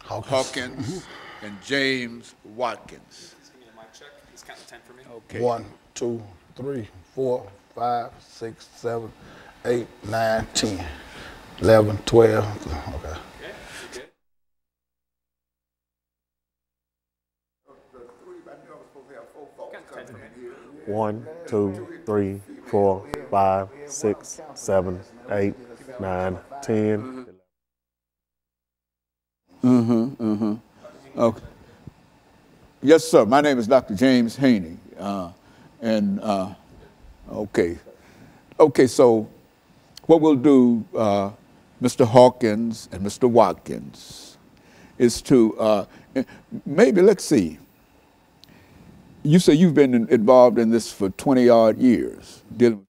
Hawkins, and James Watkins. Just give me a mic check. Just count to 10 for me. Okay. 1, 2, 3, 4, 5, 6, 7, 8, 9, 10, 11, 12. Okay. Okay, you good? Count to 10 for me. 1, 2, 3, 4, 5, 6, 7, 8, 9, 10. Okay. Yes, sir. My name is Dr. James Haney. Okay. Okay, so what we'll do, Mr. Hawkins and Mr. Watkins, is to maybe, let's see. You say you've been involved in this for 20-odd years, dealing.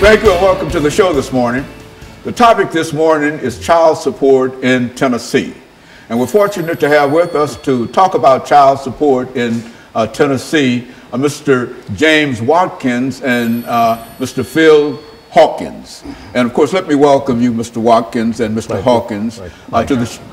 Thank you and welcome to the show this morning. The topic this morning is child support in Tennessee. And we're fortunate to have with us to talk about child support in Tennessee, Mr. James Watkins and Mr. Phil Hawkins. And of course, let me welcome you, Mr. Watkins and Mr. Hawkins, to the show.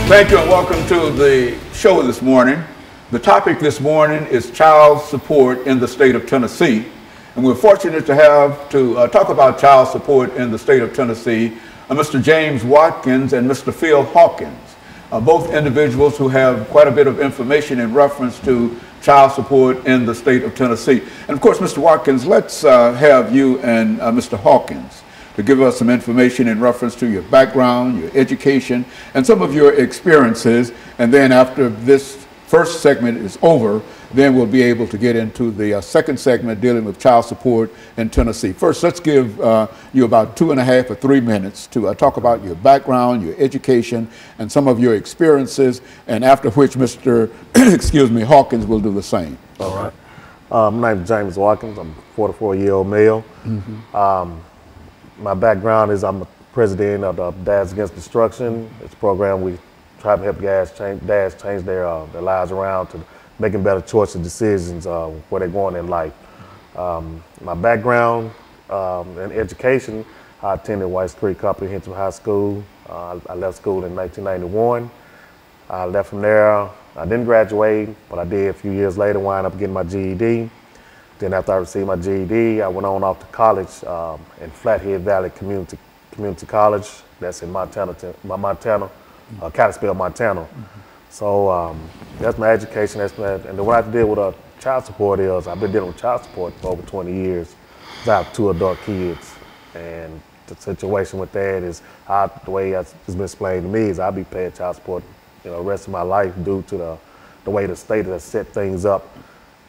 Thank you and welcome to the show this morning. The topic this morning is child support in the state of Tennessee. And we're fortunate to have to talk about child support in the state of Tennessee, Mr. James Watkins and Mr. PHawkins, both individuals who have quite a bit of information in reference to child support in the state of Tennessee. And of course, Mr. Watkins, let's have you and Mr. Hawkins to give us some information in reference to your background, your education, and some of your experiences. And then after this first segment is over, then we'll be able to get into the second segment dealing with child support in Tennessee. First, let's give you about 2.5 or 3 minutes to talk about your background, your education, and some of your experiences, and after which Mr. Hawkins will do the same. All right. My name is James Watkins. I'm a 44-year-old male. My background is I'm the president of the Dads Against Destruction. It's a program we try to help dads change their lives around to making better choices and decisions where they're going in life. My background in education, I attended White Creek Comprehensive High School. I left school in 1991. I left from there. I didn't graduate, but I did a few years later, wind up getting my GED. Then after I received my GED, I went on off to college in Flathead Valley Community College. That's in Montana, Kalispell, Montana. So that's my education. And what I have to deal with child support is I've been dealing with child support for over 20 years. I have 2 adult kids, and the situation with that is the way it's been explained to me is I'll be paying child support, the rest of my life due to the way the state has set things up,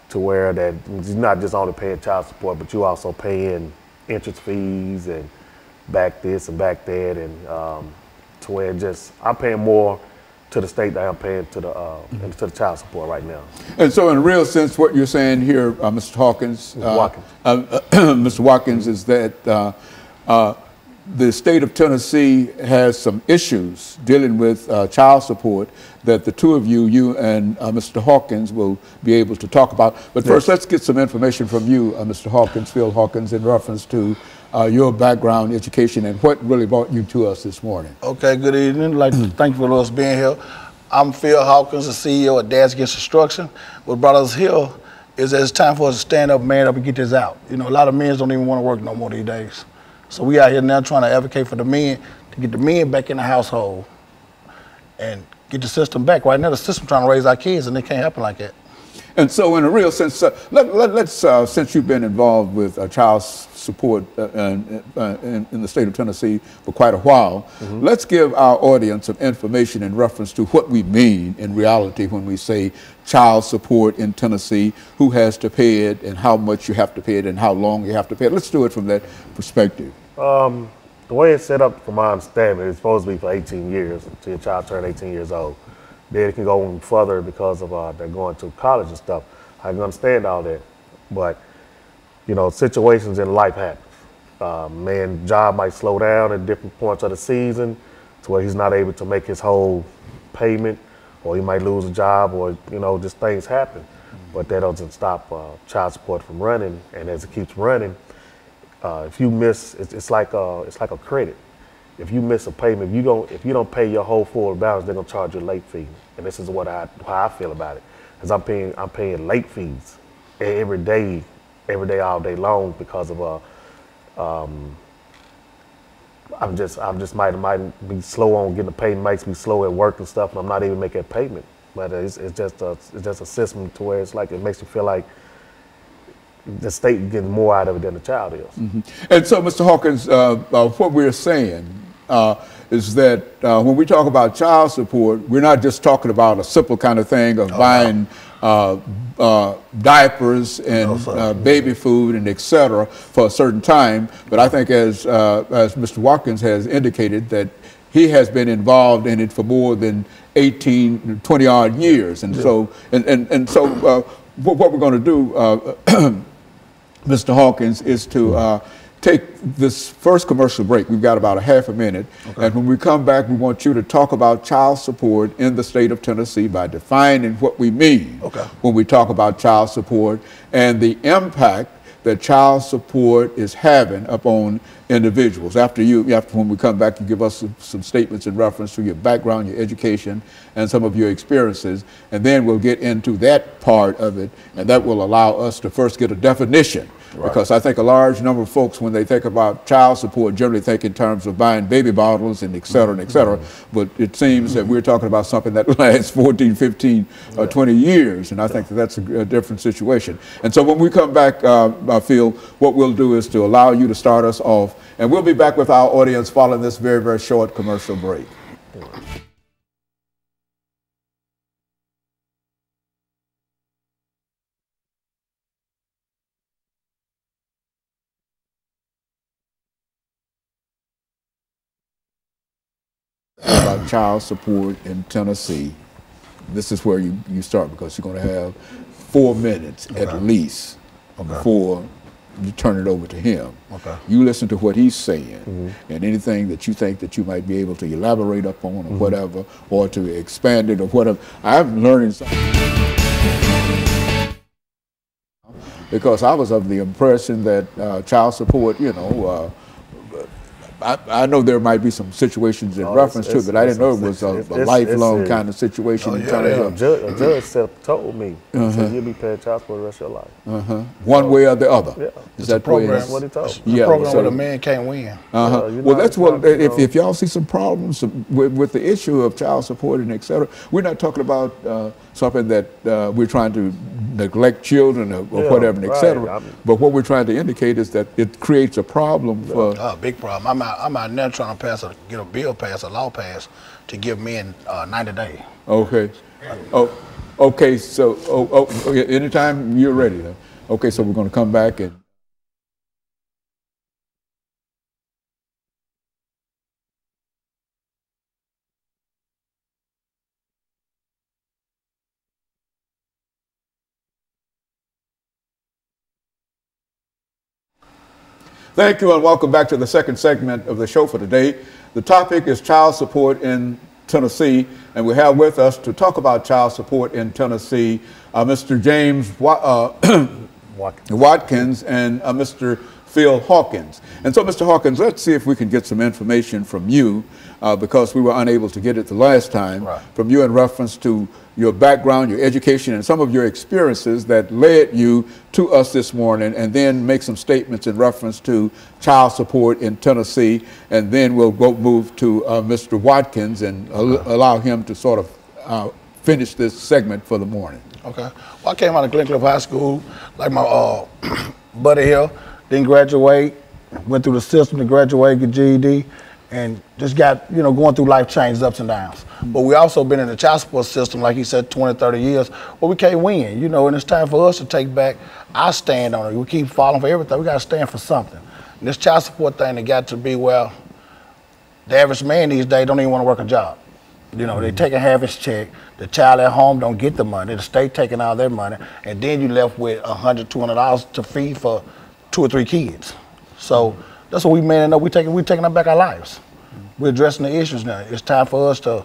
to where that you're not just only paying child support, but you also paying interest fees and back this and back that, and to where I'm paying more to the state than I'm paying to the child support right now. And so in a real sense, what you're saying here, Mr. Hawkins, Mr. Watkins, is that the state of Tennessee has some issues dealing with child support that the two of you and Mr. Hawkins will be able to talk about. But first, let's get some information from you, Mr. Hawkins, Phil Hawkins, in reference to your background, education, and what really brought you to us this morning. Okay, good evening. I'd like to thank you for us being here. I'm Phil Hawkins, the CEO of Dads Against Destruction. What brought us here is that it's time for us to stand up, man up, and get this out. A lot of men don't even want to work no more these days. So we out here now trying to advocate for the men, to get the men back in the household and get the system back. Right now, the system trying to raise our kids, and it can't happen like that. And so in a real sense, let's since you've been involved with child support in the state of Tennessee for quite a while, let's give our audience some information in reference to what we mean in reality when we say child support in Tennessee, who has to pay it and how much you have to pay it and how long you have to pay it. Let's do it from that perspective. The way it's set up, from my understanding, it's supposed to be for 18 years until your child turns 18 years old. Then it can go even further because of they're going to college and stuff. I can understand all that, but situations in life happen. Man's job might slow down at different points of the season, to where he's not able to make his whole payment, or he might lose a job, or just things happen. But that doesn't stop child support from running, and as it keeps running, if you miss, it's like a credit. If you miss a payment, if you don't pay your whole full balance, they're gonna charge you a late fee. And this is how I feel about it, because I'm paying late fees every day, all day long, because of I'm just might be slow on getting the payment, makes me slow at work and stuff, and I'm not even making a payment. But it's just a system to where it's like it makes you feel like the state getting more out of it than the child is. And so, Mr. Hawkins, what we're saying is that when we talk about child support, we're not just talking about a simple kind of thing of buying diapers and baby food and et cetera for a certain time. But I think as Mr. Watkins has indicated, that he has been involved in it for more than 18, 20 odd years. And so, what we're going to do, Mr. Hawkins, is to take this first commercial break. We've got about a half a minute. Okay. And when we come back, we want you to talk about child support in the state of Tennessee by defining what we mean when we talk about child support and the impact that child support is having upon individuals. After when we come back, you give us some statements in reference to your background, your education, and some of your experiences, and then we'll get into that part of it, and that will allow us to first get a definition. Right. Because I think a large number of folks, when they think about child support, generally think in terms of buying baby bottles and et cetera and et cetera. But it seems that we're talking about something that lasts 14, 15, 20 years. And I think that that's a different situation. And so when we come back, I feel what we'll do is to allow you to start us off. And we'll be back with our audience following this very, very short commercial break. About child support in Tennessee. This is where you start, because you're going to have 4 minutes at least before you turn it over to him. You listen to what he's saying, and anything that you think that you might be able to elaborate upon or whatever, or to expand it or whatever. I'm learning something, because I was of the impression that child support, you know, I know there might be some situations in reference to it, but I didn't know it was a lifelong kind of situation. A judge told me, so you'll be paying child support the rest of your life. One way or the other. Yeah. Is that program? That's what he told me. Program where the man can't win. Well, that's what, if y'all see some problems with the issue of child support and et cetera, we're not talking about something that we're trying to neglect children or whatever, and et cetera. But what we're trying to indicate is that it creates a problem for... big problem. I'm out now trying to get a bill passed, a law passed, to give men 90 days. Okay. Okay. So, anytime you're ready. Then. Okay. So we're going to come back and. Thank you, and welcome back to the second segment of the show for today. The topic is child support in Tennessee, and we have with us to talk about child support in Tennessee, Mr. James Watkins and Mr. Phil Hawkins. And so, Mr. Hawkins, let's see if we can get some information from you, because we were unable to get it the last time, from you in reference to your background, your education, and some of your experiences that led you to us this morning, and then make some statements in reference to child support in Tennessee, and then we'll move to Mr. Watkins and allow him to sort of finish this segment for the morning. Okay. Well, I came out of Glen Cliff High School, like my buddy here, didn't graduate, went through the system to graduate, get GED, and just got, you know, going through life changes, ups and downs. But we also been in the child support system, like he said, 20, 30 years, where we can't win, you know, and it's time for us to take back our stand on it. We keep falling for everything. We got to stand for something. And this child support thing, it got to be, well, the average man these days don't even want to work a job. You know, they taking half his check, the child at home don't get the money, the state taking all their money, and then you left with $100, $200 to feed for 2 or 3 kids. So that's what we man up. We taking up back our lives. We're addressing the issues now. It's time for us to,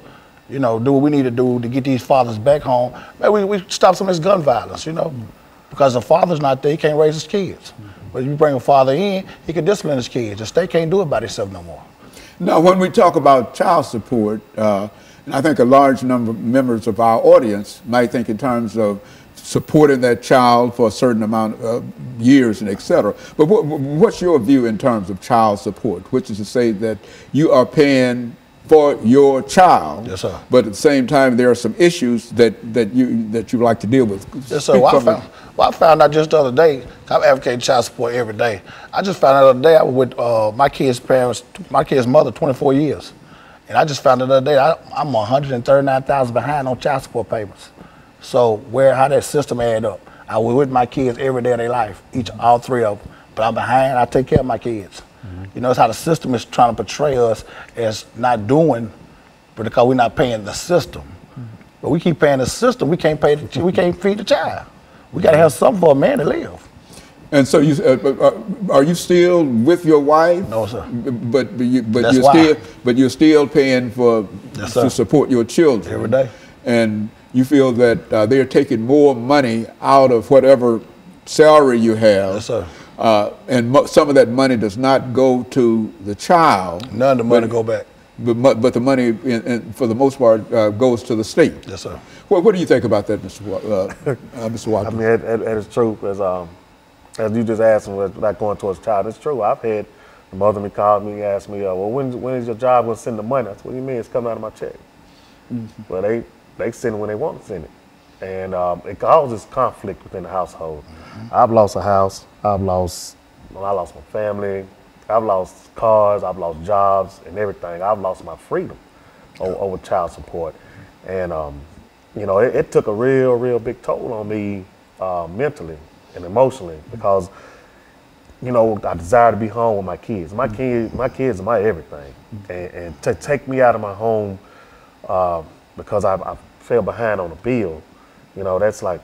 you know, do what we need to do to get these fathers back home. Maybe we stop some of this gun violence, you know, because the father's not there, he can't raise his kids. But if you bring a father in, he can discipline his kids. The state can't do it by itself no more. Now, when we talk about child support, and I think a large number of members of our audience might think in terms of supporting that child for a certain amount of years and et cetera. But what's your view in terms of child support, which is to say that you are paying for your child, yes, sir, but at the same time there are some issues that you like to deal with? Yes, sir. I found out just the other day, I'm advocating child support every day. I just found out the other day I was with my kid's parents, my kid's mother, 24 years. And I just found out the other day I'm $139,000 behind on child support payments. So how that system add up? I was with my kids every day of their life, all 3 of them. But I'm behind, I take care of my kids. You know, it's how the system is trying to portray us as not doing, but because we're not paying the system. But we keep paying the system, we can't feed the child. We gotta have something for a man to live. And so are you still with your wife? No, sir. But you're still paying to support your children every day. And you feel that they're taking more money out of whatever salary you have, yes, sir, and some of that money does not go to the child. None of the money go back. But the money, for the most part, goes to the state. Yes, sir. Well, what do you think about that, Mr. Watkins? I mean, it is true. As you just asked me, like going towards the child, it's true. I've had the mother of me call me and ask me, well, when is your job going to send the money? I said, what do you mean? It's coming out of my check. Well, they send it when they want to send it. And it causes conflict within the household. I've lost a house. I lost my family. I've lost cars. I've lost jobs and everything. I've lost my freedom over child support. And, you know, it took a real big toll on me mentally and emotionally because, you know, I desire to be home with my kids. My kids are my everything. And to take me out of my home because I fell behind on a bill, you know, that's like,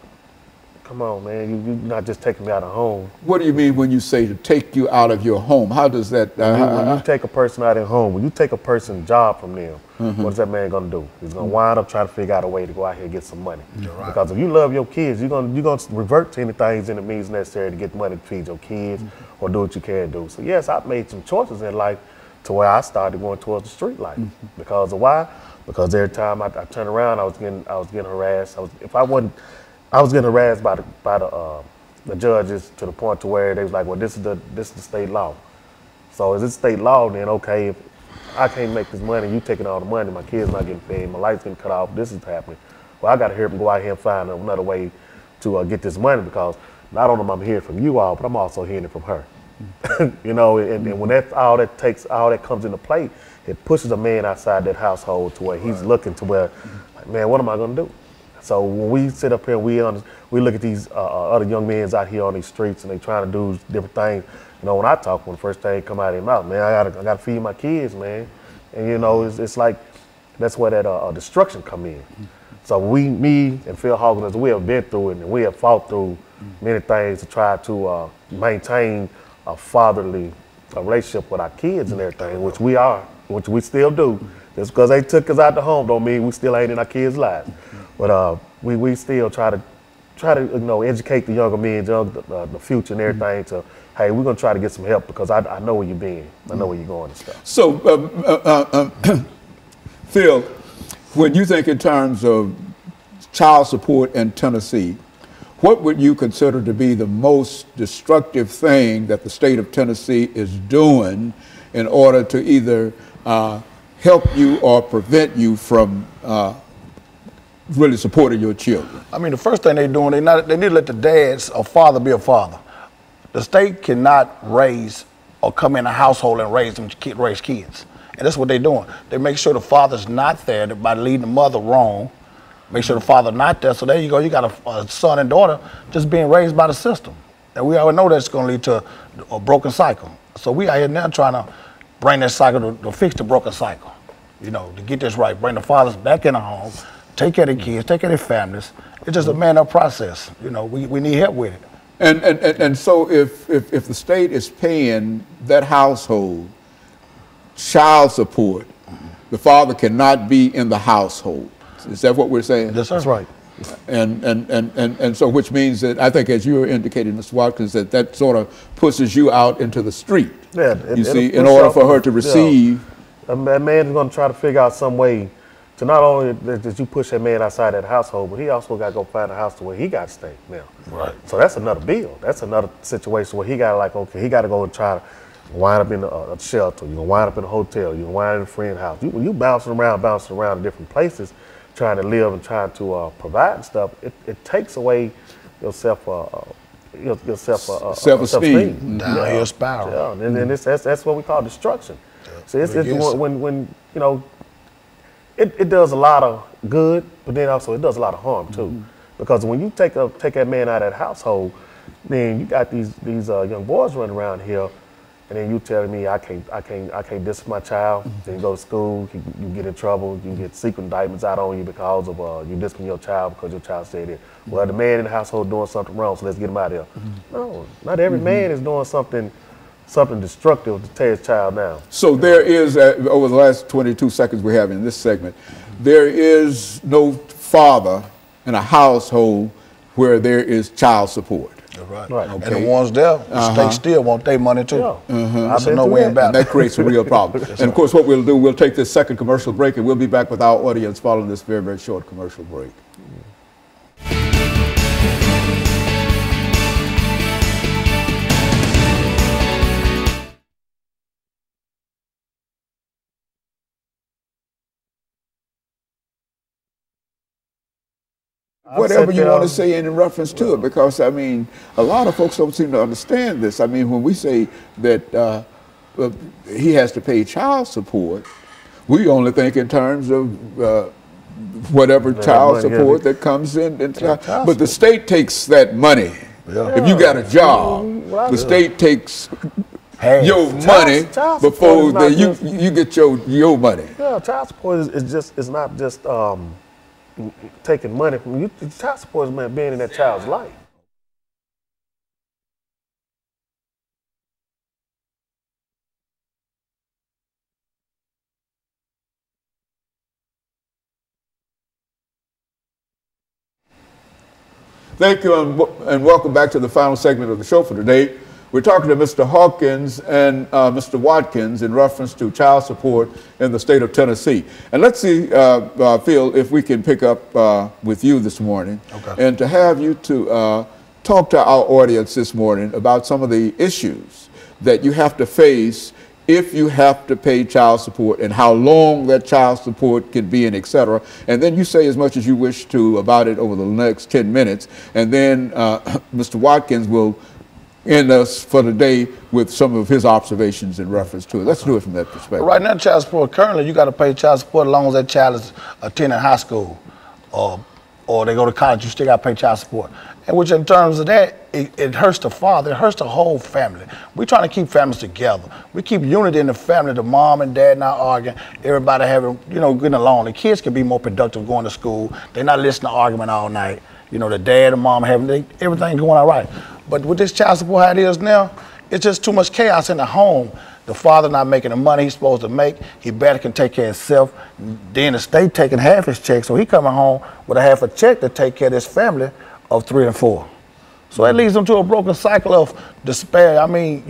come on, man, you're not just taking me out of home. What do you mean when you say to take you out of your home? How does that? When you take a person out of home, when you take a person's job from them, what is that man gonna do? He's gonna wind up trying to figure out a way to go out here and get some money. Right. Because if you love your kids, you're gonna revert to anything in the means necessary to get money to feed your kids or do what you can do. So yes, I've made some choices in life to where I started going towards the street life. Because of why? Because every time I turned around, I was getting harassed. I was getting harassed by the judges to the point to where they was like, well, this is the state law. So is it state law? Then okay, if I can't make this money, you taking all the money, my kids not getting fed, my lights getting cut off, this is happening. Well, I got to hurry up and go out here and find another way to get this money because not only am I hearing from you all, but I'm also hearing it from her. You know, and when all that comes into play, it pushes a man outside that household to where he's looking to where, like, man, what am I gonna do? So when we sit up here, we look at these other young men out here on these streets and they trying to do different things. You know, when I talk, when the first thing come out of their mouth, man, I gotta feed my kids, man. And you know, it's like that's where that destruction come in. So me and PHawkins, we have been through it and we have fought through many things to try to maintain a fatherly relationship with our kids and everything, which we still do. Just because they took us out the home don't mean we still ain't in our kids' lives. But we still try to you know, educate the younger men, the future and everything to, hey, we're gonna try to get some help because I know where you're being, I know where you're going and stuff. So, Phil, when you think in terms of child support in Tennessee, what would you consider to be the most destructive thing that the state of Tennessee is doing in order to either help you or prevent you from really supporting your children? I mean, the first thing they're doing, they need to let the dads or father be a father. The state cannot raise or come in a household and raise kids. And that's what they're doing. They make sure the father's not there by leading the mother wrong. Make sure the father not there. So there you go. You got a son and daughter just being raised by the system. And we already know that's going to lead to a broken cycle. So we out here now trying to bring that cycle to fix the broken cycle. You know, to get this right, bring the fathers back in the home, take care of the kids, take care of their families. It's just a man-up process. You know, we need help with it. And so if the state is paying that household child support, the father cannot be in the household. Is that what we're saying? Yes, sir. That's right. And so which means that I think, as you were indicating, Mr. Watkins, that sort of pushes you out into the street. Yeah, you see, in order for her to receive. Yeah. That man is going to try to figure out some way to not only that you push that man outside that household, but he also got to go find a house to where he got to stay now. Right. So that's another bill. That's another situation where he got to, like, okay, he got to go and try to wind up in a shelter. You're going to wind up in a hotel. You're going to wind up in a friend's house. You bouncing around in different places, trying to live and trying to provide and stuff. It takes away your self-esteem. Downhill spiral. Yeah, and that's what we call destruction. So it's when you know, it does a lot of good, but then also it does a lot of harm too. Because when you take that man out of that household, then you got these young boys running around here, and then you telling me I can't discipline my child. Then you go to school, you get in trouble, you get secret indictments out on you because of you discipline your child because your child stayed there. Well, the man in the household doing something wrong, so let's get him out of here. No, not every man is doing something destructive to tear his child down. So there is, over the last 22 seconds we have in this segment, there is no father in a household where there is child support. Right. Right. And the ones there, the state still want their money too. Yeah. That's a no-win And battle. that creates a real problem. And of course, what we'll do, we'll take this second commercial break, and we'll be back with our audience following this very, very short commercial break. Whatever you want to say in reference to it, because I mean, a lot of folks don't seem to understand this. I mean, when we say that he has to pay child support, we only think in terms of whatever child support that comes in. But the state takes that money. If you got a job, the state takes your money before you get your money. Yeah, child support is not just taking money from you. Child support is being in that child's life. Thank you, and welcome back to the final segment of the show for today. We're talking to Mr. Hawkins and Mr. Watkins in reference to child support in the state of Tennessee. And let's see, Phil, if we can pick up with you this morning, and to have you to talk to our audience this morning about some of the issues that you have to face if you have to pay child support, and how long that child support can be, and et cetera. And then you say as much as you wish to about it over the next 10 minutes. And then Mr. Watkins will end us for the day with some of his observations in reference to it. Let's do it from that perspective. Right now, child support, currently you got to pay child support as long as that child is attending high school or they go to college, you still got to pay child support. And which in terms of that, it hurts the father, it hurts the whole family. We're trying to keep families together. We keep unity in the family, the mom and dad not arguing, everybody having, getting along. The kids can be more productive going to school. They're not listening to argument all night. The dad and mom having, everything's going all right. But with this child support, how it is now, it's just too much chaos in the home. The father not making the money he's supposed to make. He better can take care of himself. Then the state taking half his check, so he coming home with a half a check to take care of his family of 3 and 4. So that leads them to a broken cycle of despair. I mean,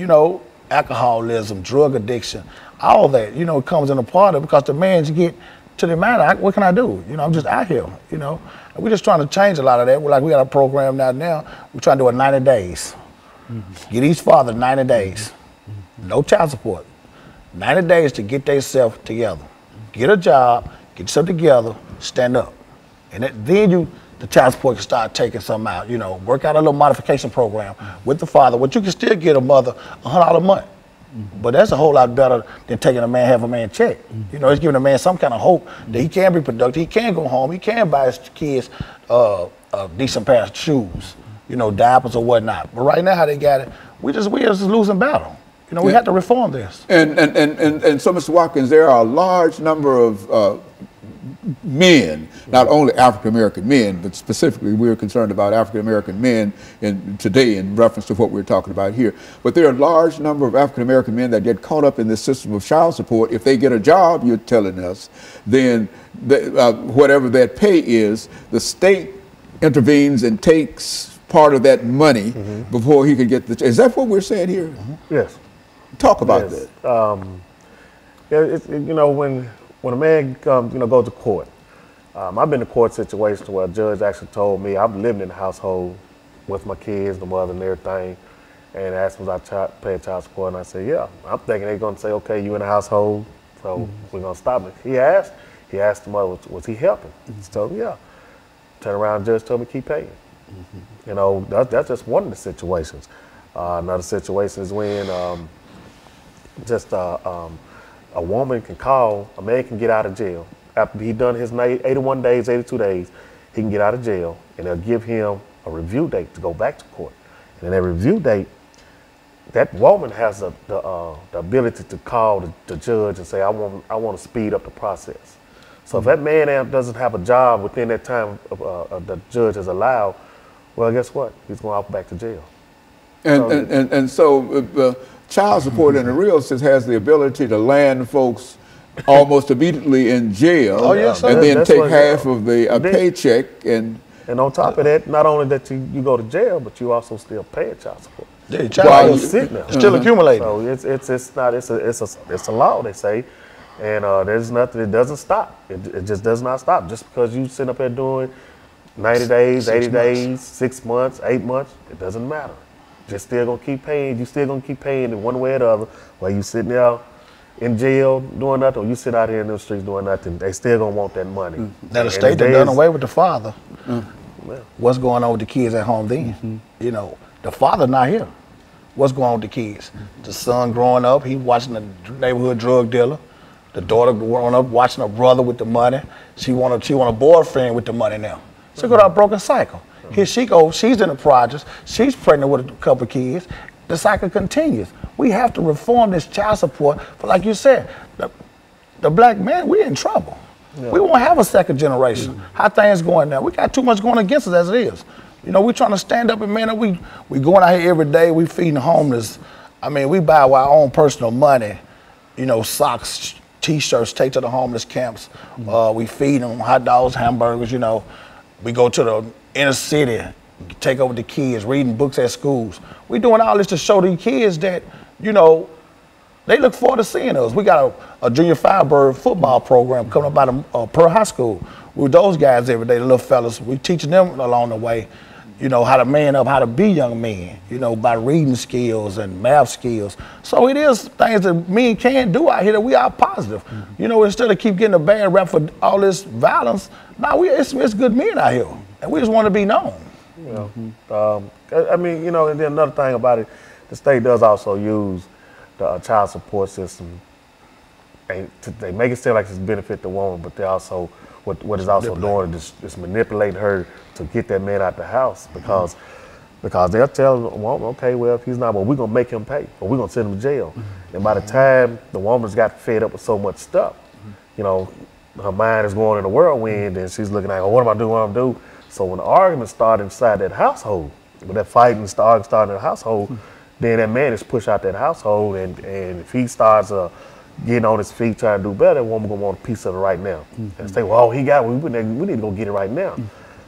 alcoholism, drug addiction, all that, comes in a part of it, because the man's get to the man, what can I do? I'm just out here, And we're just trying to change a lot of that. We got a program now. We're trying to do it 90 days. Get each father 90 days. No child support. 90 days to get themselves together. Get a job, get yourself together, stand up. And then the child support can start taking something out. Work out a little modification program with the father. What you can still get a mother $100 a month. But that's a whole lot better than taking half a man check. It's giving a man some kind of hope that he can be productive, he can go home, he can buy his kids a decent pair of shoes, diapers or whatnot. But right now, how they got it, we just losing battle. We have to reform this. And so, Mr. Watkins, there are a large number of men, not only African-American men, but specifically we're concerned about African-American men today in reference to what we're talking about here. But there are a large number of African-American men that get caught up in this system of child support. If they get a job, you're telling us, then whatever that pay is, the state intervenes and takes part of that money before he could get the. Is that what we're saying here? Yes. Talk about that. When a man goes to court, I've been in a court situation where a judge actually told me, I'm living in the household with my kids, the mother and everything, and asked was I paying child support, and I said, yeah. I'm thinking they're going to say, okay, you in the household, so we're going to stop it. He asked the mother, was he helping? He told me, yeah. Turn around, the judge told me keep paying. That's just one of the situations. Another situation is when a woman can call, a man can get out of jail. After he done his 81 days, 82 days, he can get out of jail, and they'll give him a review date to go back to court. And in that review date, that woman has the ability to call the judge and say, I want to speed up the process. So if that man doesn't have a job within that time the judge has allowed, well, guess what? He's going out back to jail. So child support in the real sense has the ability to land folks almost immediately in jail, Oh, yes, sir. and then That's take what- half of the paycheck and And on top of that, not only that you go to jail, but you also still pay child support. Yeah, While child you support sitting there. it's still accumulating. So it's a law, they say, and there's nothing. It doesn't stop. It just does not stop. Just because you sitting up there doing 90 days, 80 days, 6 months, 8 months, it doesn't matter. Just still gonna keep paying. You still gonna keep paying in one way or the other. While you sitting there in jail doing nothing, or you sit out here in the streets doing nothing, they still gonna want that money. Now the state that done away with the father. What's going on with the kids at home then? You know, the father not here. What's going on with the kids? The son growing up, he watching the neighborhood drug dealer. The daughter growing up watching her brother with the money. She want a boyfriend with the money now. She got a broken cycle. Here she goes, she's in the projects, she's pregnant with a couple of kids. The cycle continues. We have to reform this child support. But like you said, the black man, we in trouble. Yeah. We won't have a second generation. How things going now? We got too much going against us as it is. You know, we trying to stand up and man up. We going out here every day. We feeding homeless. I mean, we buy our own personal money. You know, socks, T-shirts, take to the homeless camps. We feed them hot dogs, hamburgers. You know, we go to the inner city, take over the kids, reading books at schools. We doing all this to show these kids that, you know, they look forward to seeing us. We got a junior Firebird football program coming up out of Pearl High School. With those guys every day, the little fellas, we teaching them along the way, you know, how to man up, how to be young men, you know, by reading skills and math skills. So it is things that men can do out here that we are positive. You know, instead of keep getting a bad rap for all this violence, it's good men out here, and we just want to be known. You know, I mean, you know, and then another thing about it, the state does also use the child support system. They make it seem like it's benefit the woman, but they also, what is also doing is manipulating her to get that man out the house because they'll tell the woman, okay, well, if he's not, well, we're going to make him pay, or we're going to send him to jail. And by the time the woman's got fed up with so much stuff, you know, her mind is going in a whirlwind, and she's looking like, oh, what am I doing, what am I doing? So when the arguments start inside that household, when that fighting starts in the household, then that man is pushed out that household, and if he starts getting on his feet trying to do better, that woman gonna want a piece of it right now. And say, well, he got it, we need to go get it right now.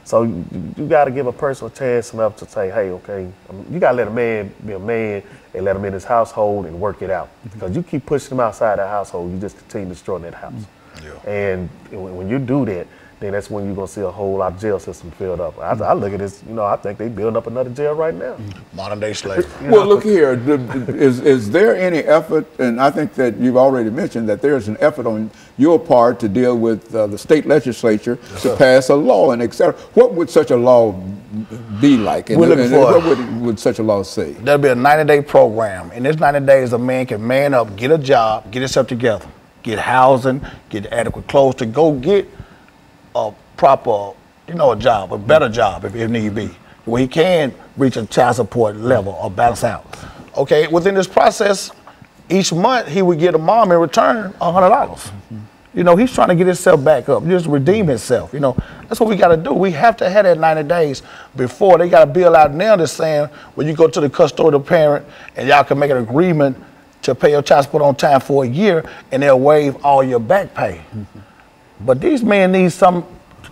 So you got to give a person a chance enough to say, hey, okay, you got to let a man be a man and let him in his household and work it out. Because you keep pushing him outside that household, you just continue destroying that house. And when you do that, then that's when you're going to see a whole lot of jail system filled up. I look at this, you know, I think they building up another jail right now. Modern day slavery. Well, look here, is there any effort, and I think that you've already mentioned that there's an effort on your part to deal with the state legislature to pass a law and et cetera. What would such a law be like? And what would such a law say? There'll be a 90-day program. In this 90 days, a man can man up, get a job, get himself together, get housing, get adequate clothes to go get a proper, you know, a job, a better job if need be, where he can reach a child support level or balance out. Okay, within this process, each month he would get a mom in return $100. You know, he's trying to get himself back up, just redeem himself. You know, that's what we got to do. We have to have that 90 days before. They got a bill out now that's saying when you go to the custodial parent and y'all can make an agreement to pay your child support on time for a year, and they'll waive all your back pay. But these men need some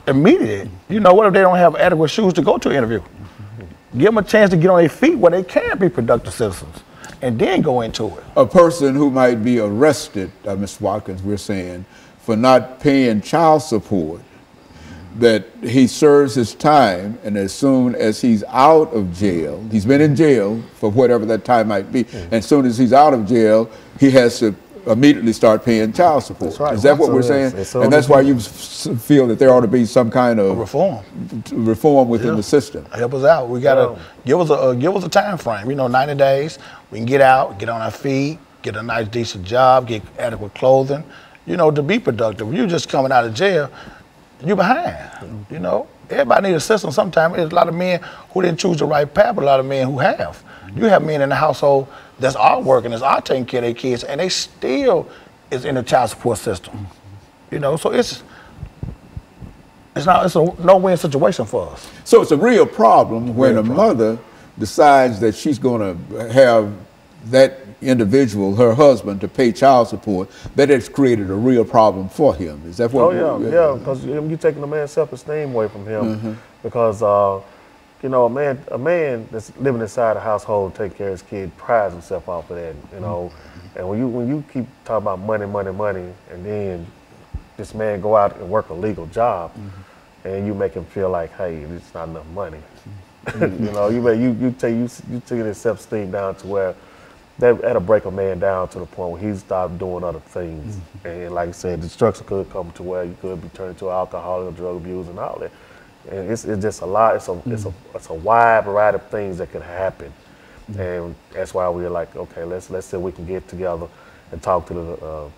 immediate. You know, what if they don't have adequate shoes to go to an interview? Give them a chance to get on their feet where they can be productive citizens and then go into it. A person who might be arrested, Mr. Watkins, we're saying, for not paying child support, that he serves his time, and as soon as he's out of jail, he's been in jail for whatever that time might be, and as soon as he's out of jail, he has to immediately start paying child support. That's right. Is that what we're saying? And that's why you feel that there ought to be some kind of reform within the system. Help us out. We gotta give us a time frame. You know, 90 days. We can get out, get on our feet, get a nice decent job, get adequate clothing. You know, to be productive. You just coming out of jail, you behind. You know, everybody needs a system. Sometimes there's a lot of men who didn't choose the right path, but a lot of men who have. You have men in the household that's all working, that's all taking care of their kids, and they still is in the child support system. You know, so it's a no-win situation for us. So it's a real problem when a mother decides that she's going to have that individual, her husband, to pay child support, that has created a real problem for him. Is that what? Oh yeah, because you're taking a man's self-esteem away from him, because you know, a man that's living inside a household, taking care of his kid, prides himself off of that. You know, and when you keep talking about money, and then this man go out and work a legal job, and you make him feel like, hey, it's not enough money. You know, you take his self-esteem down to where that'll break a man down to the point where he stopped doing other things. And like I said, destruction could come to where you could be turned to alcoholic or drug abuse and all that. And it's just a lot. It's a wide variety of things that can happen. And that's why we're like, okay, let's see if we can get together and talk to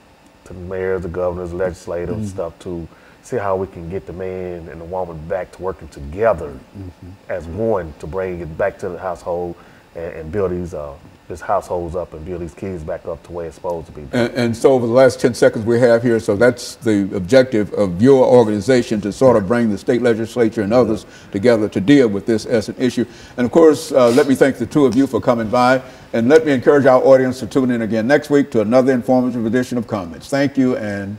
the mayors, the governors, legislators, and stuff to see how we can get the man and the woman back to working together as one to bring it back to the household and build these households up and build these kids back up to where it's supposed to be. And so over the last 10 seconds we have here, so that's the objective of your organization, to sort of bring the state legislature and others together to deal with this as an issue. And of course, let me thank the two of you for coming by, and let me encourage our audience to tune in again next week to another informative edition of Comments. Thank you and